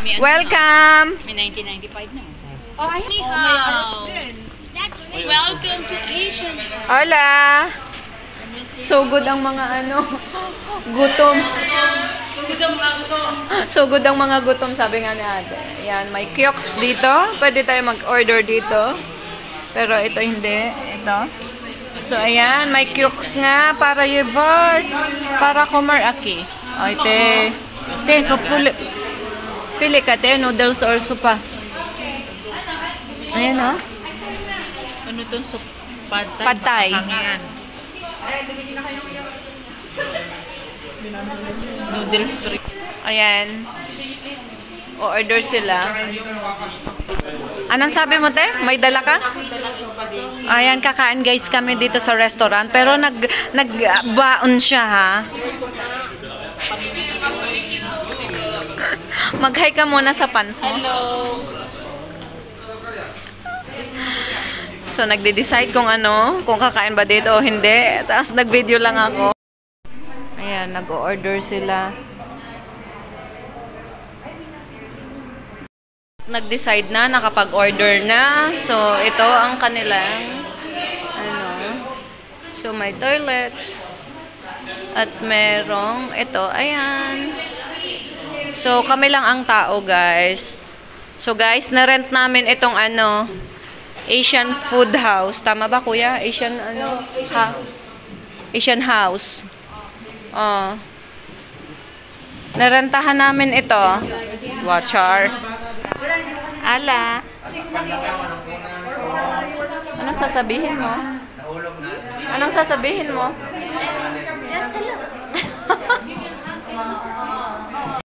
Welcome! May 1995 na. Oh, ay, may house. Welcome to Asian. Hola! Sugod ang mga gutom. Sugod ang mga gutom, sabi nga ni ate. Ayan, may kiosks dito. Pwede tayo mag-order dito. Pero ito hindi. Ito. So, ayan, may kiosks nga para yevart. Para kumaraki. O, ite. Ite, pili ka, te. Noodles or sopa. Ayan, o. Ano itong soup? Pad Thai. Pad Thai. Noodles free. Ayan. O-order sila. Anong sabi mo, te? May dala ka? Ayan, kakain guys kami dito sa restaurant. Pero nagbaon siya, ha? Mag-hi ka muna sa pants mo. Hello. So, nagde-decide kung kung kakain ba dito o hindi. Tapos, nag-video lang ako. Ayan, nag-order sila. Nag-decide na, nakapag-order na. So, ito ang kanilang, So, may toilet. At merong, ito, ayan. So, kami lang ang tao, guys. So, guys, na-rent namin itong Asian food house. Tama ba, kuya? Asian Asian house. Oh. Narentahan namin ito. Watchar. Ala. Anong sasabihin mo? Anong sasabihin mo?